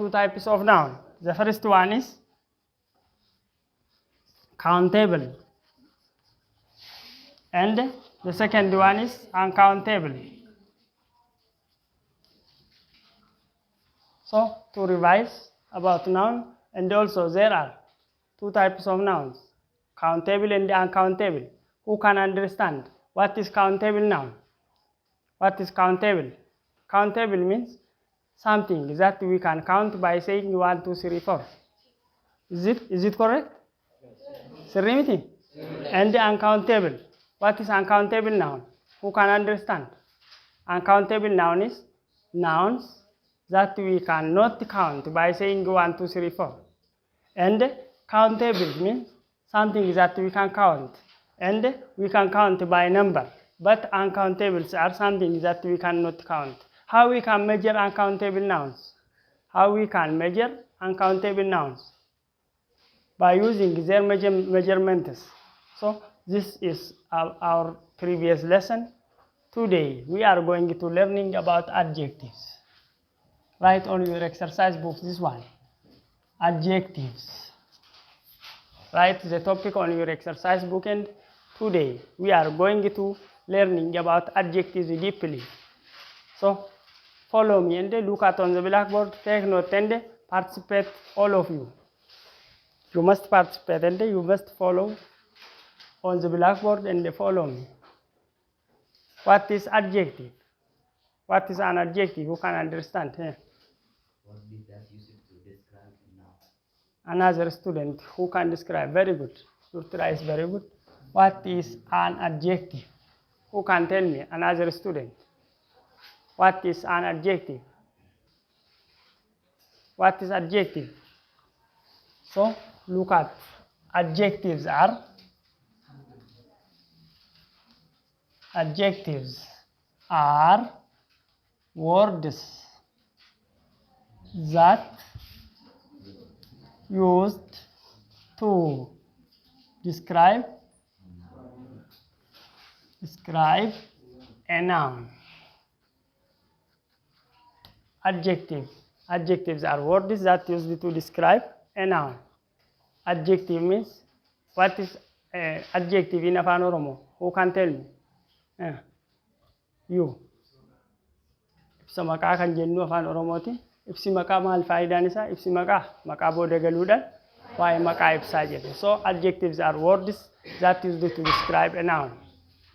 two types of noun. The first one is countable, and the second one is uncountable. So to revise about noun, and also there are two types of nouns, countable and uncountable. Who can understand what is countable noun? What is countable? Countable means something that we can count by saying 1, 2, 3, 4. Is it correct? Serenity? And uncountable. What is uncountable noun? Who can understand? Uncountable noun is nouns that we cannot count by saying 1, 2, 3, 4. And countable means something that we can count. And we can count by number. But uncountables are something that we cannot count. How we can measure uncountable nouns? How we can measure uncountable nouns? By using their measurements. So this is our previous lesson. Today we are going to learning about adjectives. Write on your exercise book this one. Adjectives. Write the topic on your exercise book, and today we are going to learning about adjectives deeply. So follow me and look at on the blackboard, take note and participate, all of you. You must participate and you must follow on the blackboard and follow me. What is adjective? What is an adjective? Who can understand? What is that used to describe a noun? Another student who can describe. Very good. Your try is very good. What is an adjective? Who can tell me? Another student. What is an adjective? What is adjective? So look at adjectives are words that used to describe a noun. Adjectives are words that used to describe a noun. Adjective means, what is adjective in Afaan Oromo? Who can tell me? You. Ibsa maqaa kan jennu Afaan Oromooti. Ibsi maqaa maal faayidaan isaa? Ibsi maqaa booda galuudhaan waa'ee maqaa ibsaa jedhe. So adjectives are words that used to describe a noun.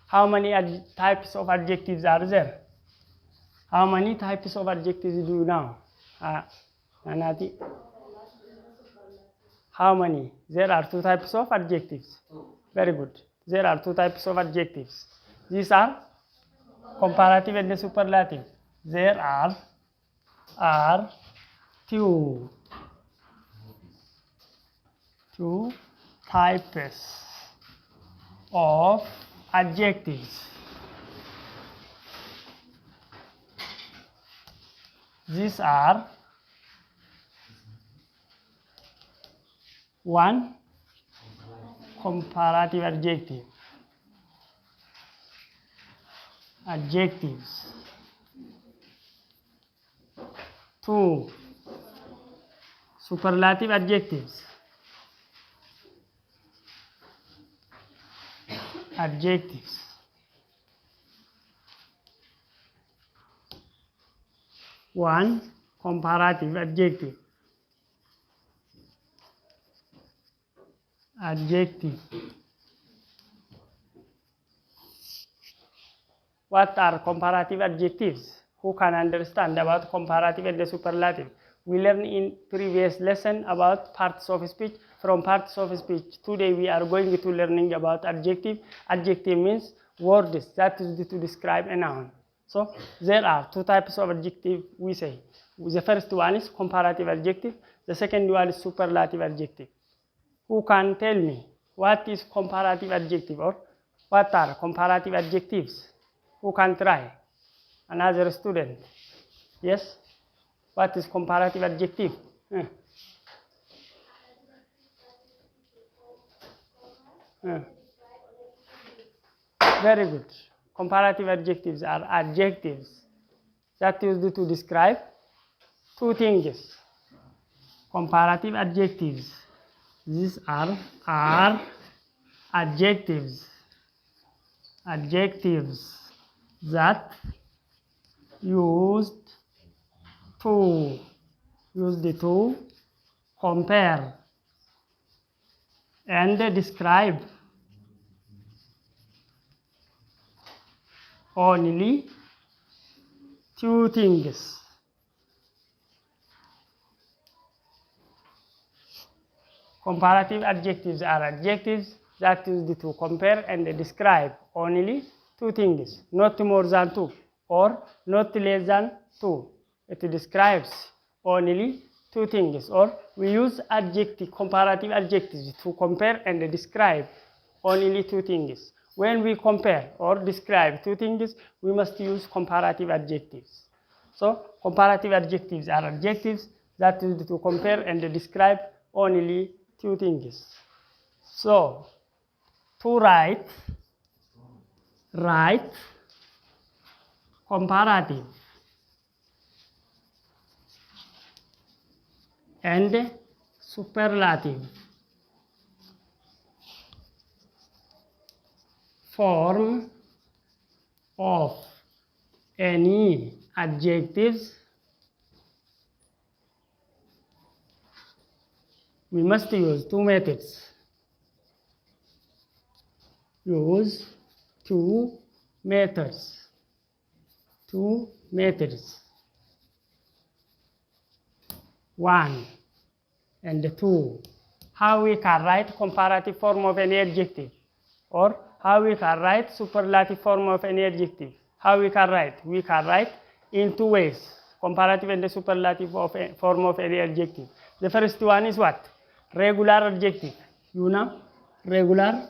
How many types of adjectives are there? How many types of adjectives do you know? Nanati. How many? There are two types of adjectives. Very good. There are two types of adjectives. These are comparative and superlative. There are two types of adjectives. These are one, comparative adjectives. Two, superlative adjectives. One, comparative adjective. What are comparative adjectives? Who can understand about comparative and the superlative? We learned in previous lesson about parts of speech. From parts of speech, today we are going to learning about adjective. Adjective means words that is to describe a noun. So there are two types of adjective we say. The first one is comparative adjective. The second one is superlative adjective. Who can tell me what is comparative adjective or what are comparative adjectives? Who can try? Another student. Yes? What is comparative adjective? Very good. Comparative adjectives are adjectives that used to describe two things. comparative adjectives. These are adjectives that used to compare and describe only two things. Comparative adjectives are adjectives that used to compare and describe only two things, not more than two or not less than two. It describes only two things, or we use comparative adjectives to compare and describe only two things. When we compare or describe two things, we must use comparative adjectives. So comparative adjectives are adjectives that used to compare and describe only two things. So to write comparative and superlative form of any adjectives, we must use two methods. Use two methods. One and two. How we can write comparative form of any adjective, or how we can write superlative form of any adjective. How we can write? We can write in two ways, comparative and superlative form of any adjective. The first one is what? Regular adjective. You know, regular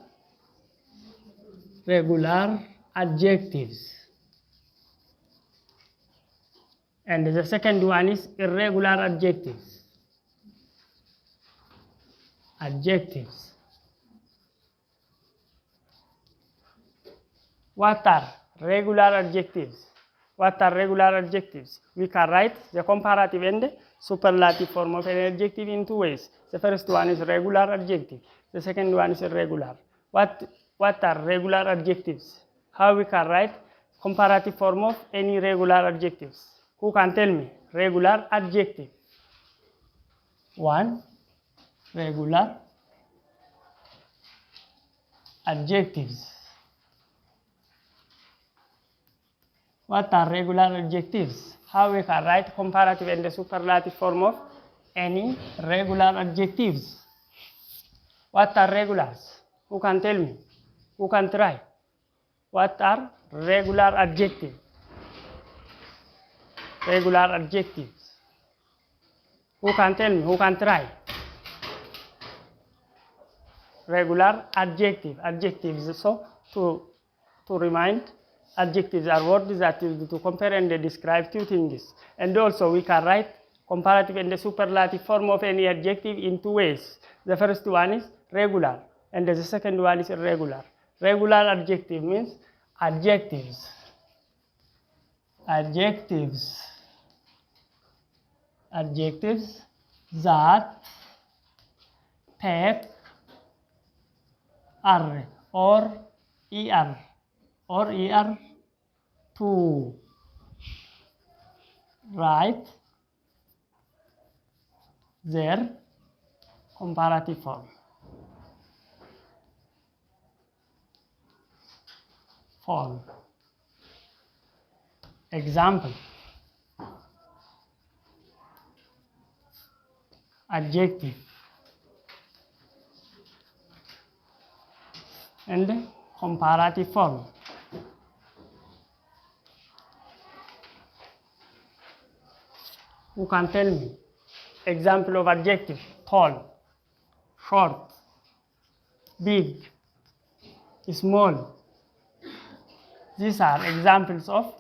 adjectives. And the second one is irregular adjectives. What are regular adjectives? We can write the comparative and superlative form of an adjective in two ways. The first one is regular adjective. The second one is irregular. What are regular adjectives? How we can write comparative form of any regular adjectives? Who can tell me? Regular adjective. One, regular adjectives. What are regular adjectives? How we can write comparative and superlative form of any regular adjectives? What are regulars? Who can tell me? Who can try? What are regular adjectives? Regular adjectives. Who can tell me? Who can try? Regular adjectives. So to remind, adjectives are words that used to compare and describe two things. And also we can write comparative and superlative form of any adjective in two ways. The first one is regular and the second one is irregular. Regular adjective means adjectives that take r or er to write their comparative form. Example: adjective and comparative form. Who can tell me? Example of adjective: tall, short, big, small. These are examples of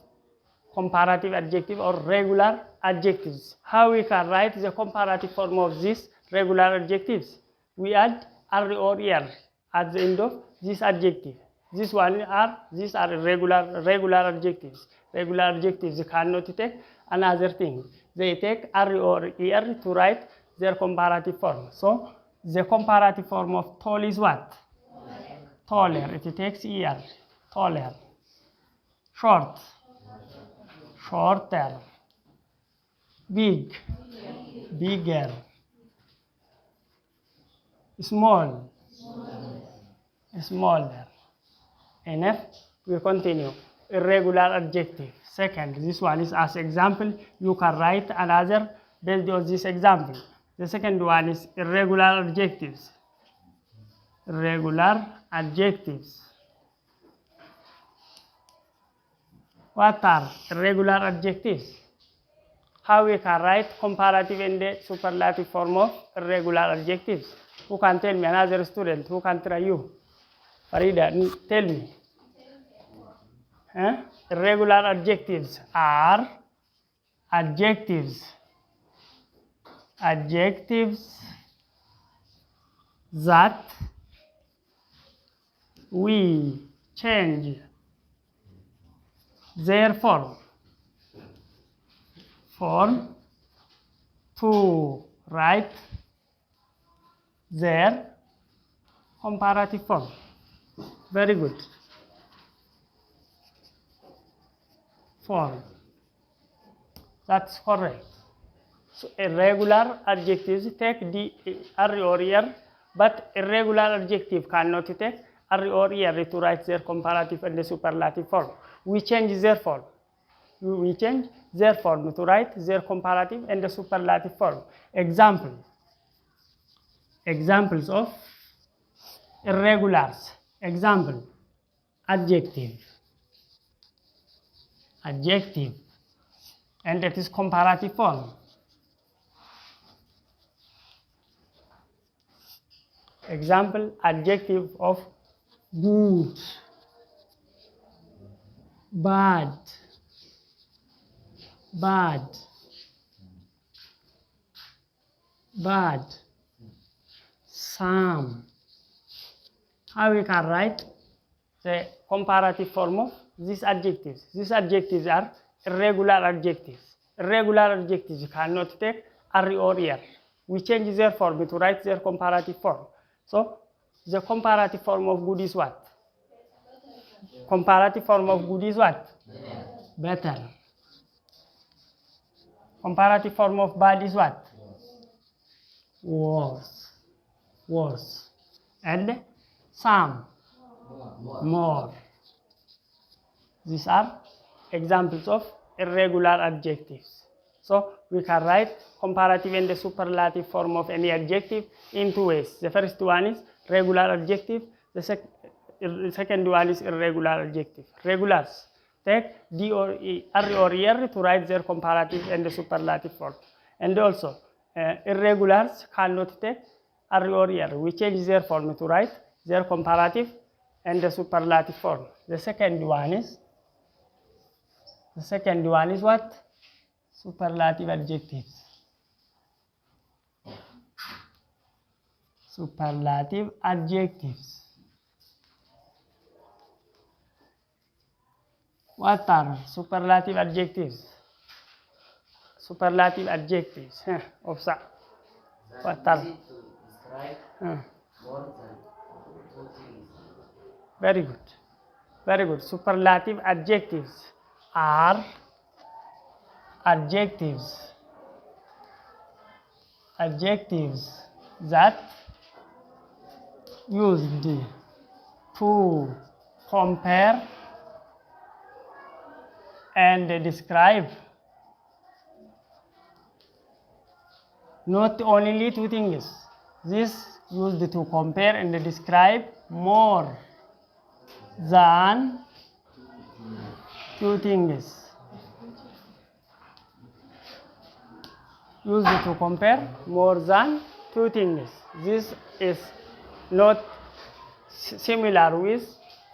comparative adjective or regular adjectives. How we can write the comparative form of these regular adjectives? We add r or er at the end of this adjective. These are regular adjectives. Regular adjectives cannot take another thing. They take r or er to write their comparative form. So the comparative form of tall is what? Taller. It takes ER. Taller. Short. Shorter. Big. Bigger. Small. Smaller. Enough. We continue. Irregular adjective. Second, this one is as example. You can write another based on this example. The second one is irregular adjectives. Irregular adjectives. What are irregular adjectives? How we can write comparative and the superlative form of irregular adjectives? Who can tell me? Another student. Who can try you? Farida, tell me. Irregular adjectives are adjectives that we change their form to write their comparative form. Very good. Form. That's correct. So irregular adjectives take the R or ER, but irregular adjective cannot take R or ER to write their comparative and the superlative form. We change their form. We change their form to write their comparative and the superlative form. Examples of irregulars. Example. Adjective, and that is comparative form. Example, adjective of good, bad, some. How we can write the comparative form of these adjectives? These adjectives are irregular adjectives. Irregular adjectives cannot take R or ER. We change their form to write their comparative form. So the comparative form of good is what? Comparative form of good is what? Better. Comparative form of bad is what? Worse. And some. More. These are examples of irregular adjectives. So we can write comparative and the superlative form of any adjective in two ways. The first one is regular adjective. The second one is irregular adjective. Regulars take D or E, R or ER to write their comparative and the superlative form. And also irregulars cannot take R or ER. We change their form to write their comparative and the superlative form. The second one is what? Superlative adjectives. Superlative adjectives. What are superlative adjectives? Superlative adjectives. What are? Easy to describe more than two things. Very good. Superlative adjectives are adjectives that used to compare and describe not only two things. This used to compare and describe more than two things. Used to compare more than two things. This is not similar with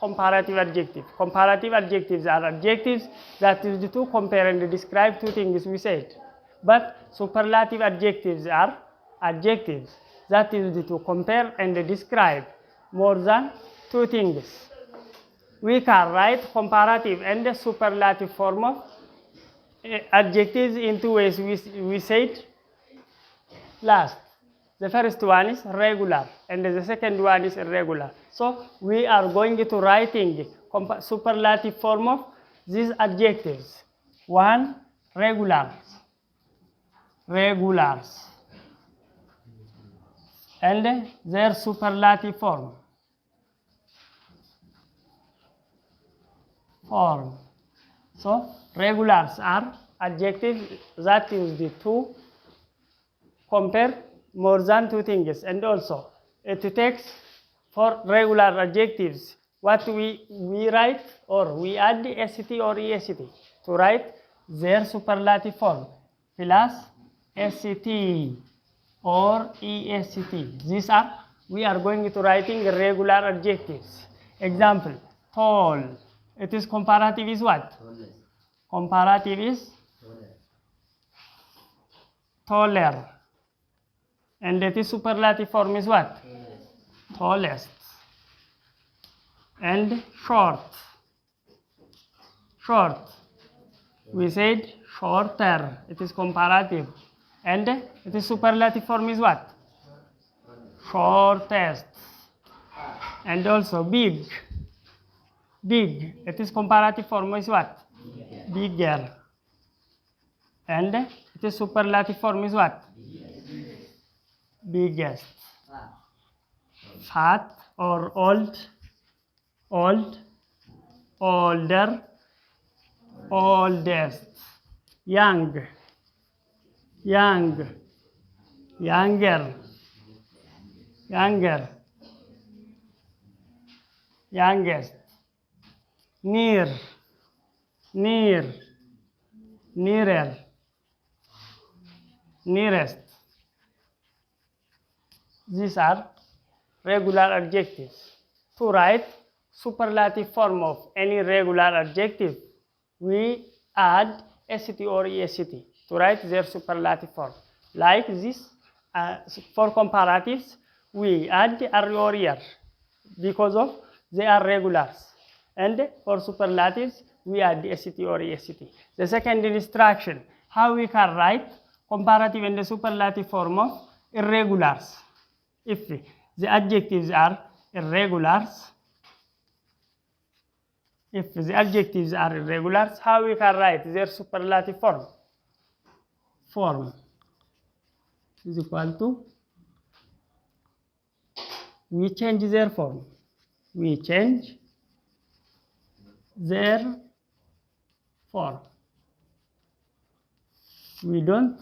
comparative adjective. Comparative adjectives are adjectives that used to compare and describe two things we said. But superlative adjectives are adjectives that used to compare and describe more than two things. We can write comparative and the superlative form of adjectives in two ways. We said last. The first one is regular and the second one is irregular. So we are going to writing superlative form of these adjectives. One, regulars, regulars, and their superlative form. So regulars are adjectives that used to compare more than two things, and also it takes for regular adjectives what we write or we add est or est to write their superlative form plus est or est. These are we are going to writing regular adjectives. Example: tall. It is comparative is what? Tallest. Comparative is taller. And it is superlative form is what? Tallest. And short. Short. We said shorter. It is comparative. And it is superlative form is what? Shortest. And also big. Big. It is comparative form is what? Bigger. And it is superlative form is what? Biggest. Fat or old. Old. Older. Oldest. Young. Young. Younger. Younger. Youngest. Near. Near. Nearer. Nearest. These are regular adjectives. To write superlative form of any regular adjective, we add est or est to write their superlative form. Like this, for comparatives, we add are or er because of they are regulars. And for superlatives, we add est or est. The second instruction, how we can write comparative and the superlative form of irregulars. If the adjectives are irregulars, how we can write their superlative form? Form is equal to, we change their form. We change their form. We don't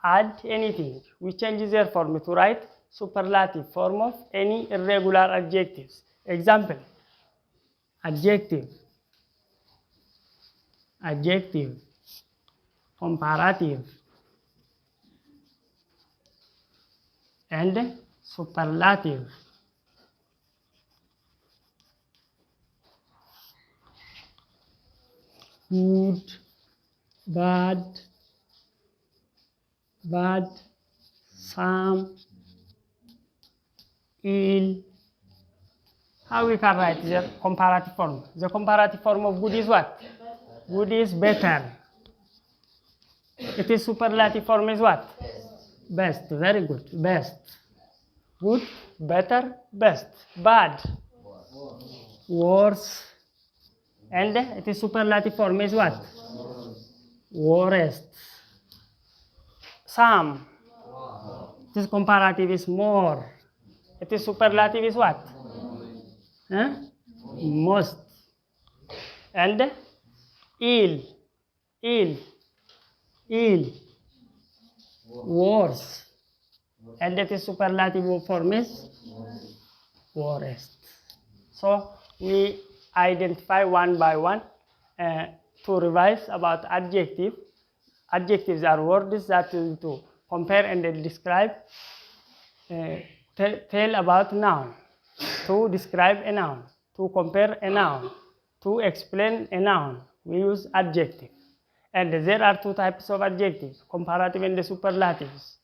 add anything. We change their form to write superlative form of any irregular adjectives. Example: adjective, adjective, comparative, and superlative. Good, bad, bad, some, ill. How we can write the comparative form? The comparative form of good is what? Good is better. It is superlative form is what? Best. Very good. Best. Good, better, best. Bad, worse. And it is superlative form is what? Worst. Some. It is comparative is more. It is superlative is what? Huh? Most. And ill. Ill. Ill. Worse. And it is superlative form is worst. So we identify one by one to revise about adjective. Adjectives are words that to compare and describe, tell about noun, to describe a noun, to compare a noun, to explain a noun. We use adjective. And there are two types of adjectives, comparative and superlatives.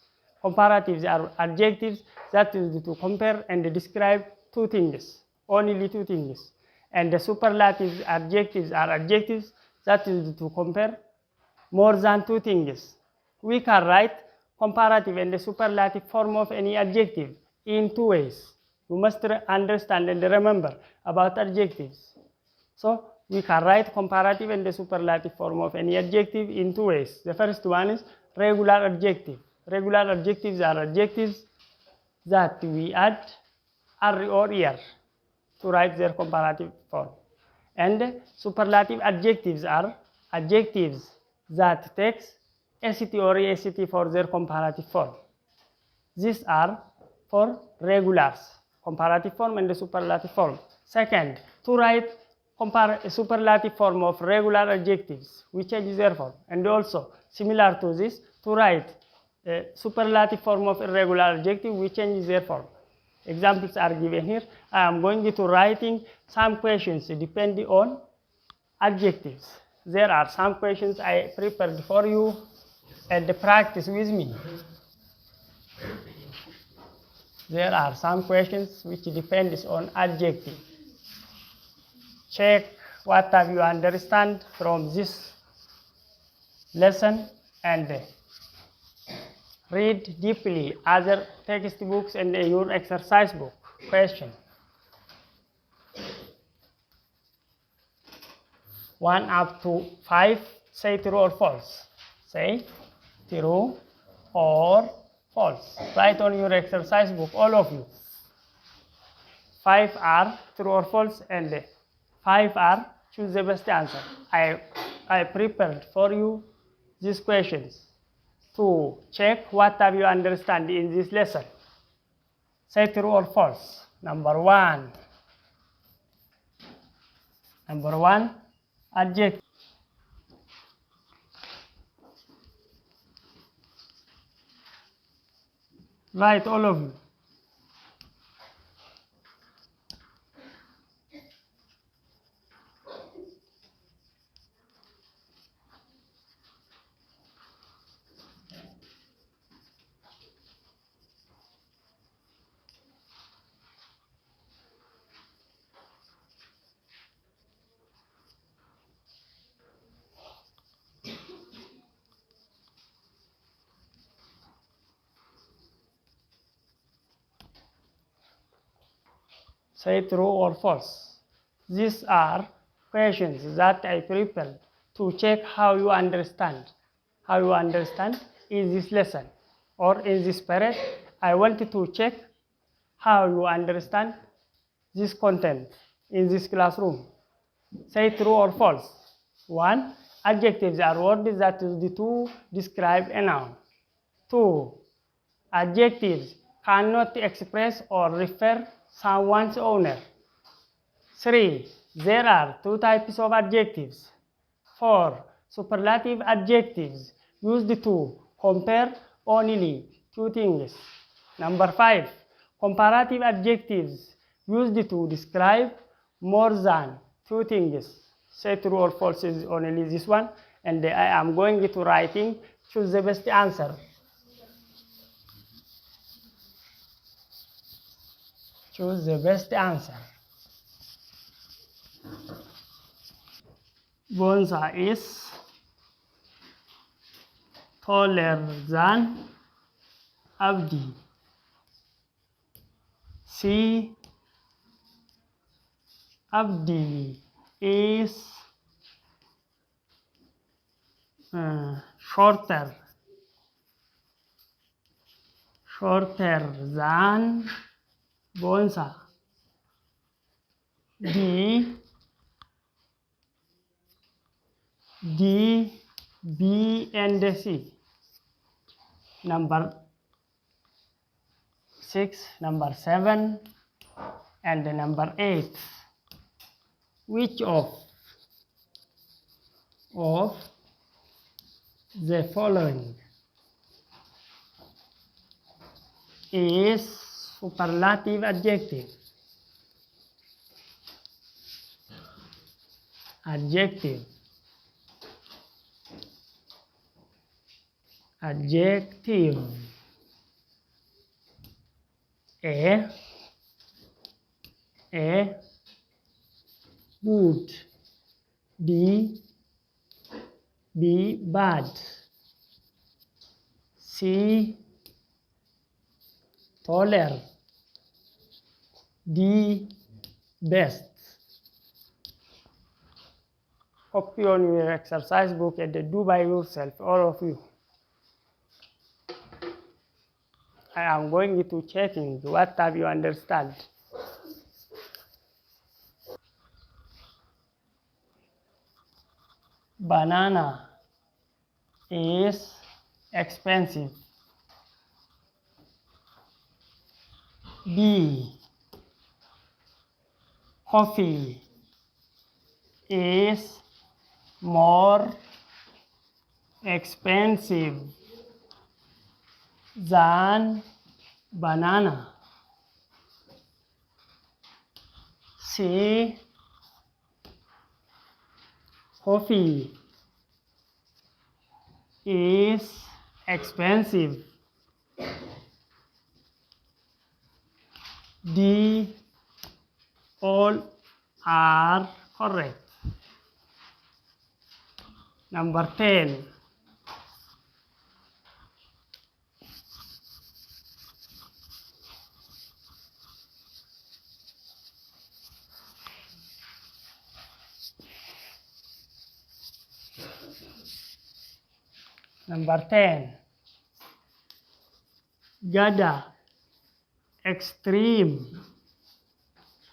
Comparatives are adjectives that is to compare and describe two things, only two things. And the superlative adjectives are adjectives that is to compare more than two things. We can write comparative and the superlative form of any adjective in two ways. You must understand and remember about adjectives. So we can write comparative and the superlative form of any adjective in two ways. The first one is regular adjective. Regular adjectives are adjectives that we add r or er to write their comparative form. And superlative adjectives are adjectives that takes ACT or ACT for their comparative form. These are for regulars, comparative form and the superlative form. Second, to write superlative form of regular adjectives, we change their form. And also, similar to this, to write superlative form of irregular adjective, we change their form. Examples are given here. I am going to writing some questions depending on adjectives. There are some questions I prepared for you and practice with me. There are some questions which depends on adjective. Check what have you understand from this lesson and read deeply other textbooks and your exercise book. Question. 1 up to 5, say true or false. Say true or false. Write on your exercise book, all of you. 5 are true or false and 5 are choose the best answer. I prepared for you these questions to check what have you understand in this lesson. Say true or false. Number one, adjective. Right, all of you. Say true or false. These are questions that I prepared to check how you understand. How you understand in this lesson or in this period. I wanted to check how you understand this content in this classroom. Say true or false. 1. Adjectives are words that use to describe a noun. 2. Adjectives cannot express or refer someone's owner. 3. There are 2 types of adjectives. 4. Superlative adjectives used to compare only 2 things. Number 5. Comparative adjectives used to describe more than 2 things. Say true or false is only this one, and I am going to writing choose the best answer. Choose the best answer. Bonza is taller than Abdi. C. Abdi is shorter than Bonza. D, B, and C. Number 6, number 7, and number 8. Which of the following is superlative adjective? Adjective. A, good. B, bad. C. Taller. D. Best. Copy on your exercise book and do by yourself, all of you. I am going to checking what have you understand. Banana is expensive. B. Coffee is more expensive than banana. C. Coffee is expensive. D. All are correct. Number 10. Number 10. Gada. Extreme.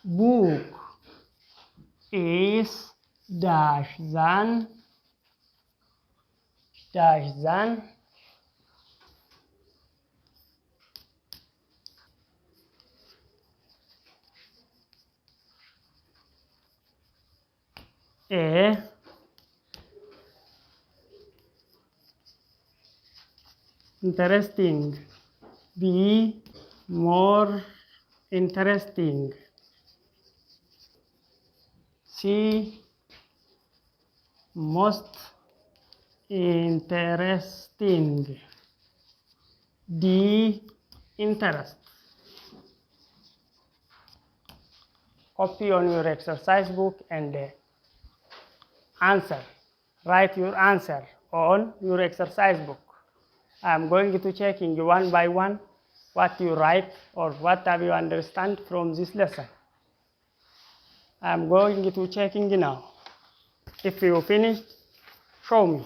Book is dash than A. Interesting. B. More interesting. C. Most interesting. D. Interest. Copy on your exercise book and answer. Write your answer on your exercise book. I am going to checking one by one what you write or what have you understand from this lesson. I am going to checking now. If you finish, show me.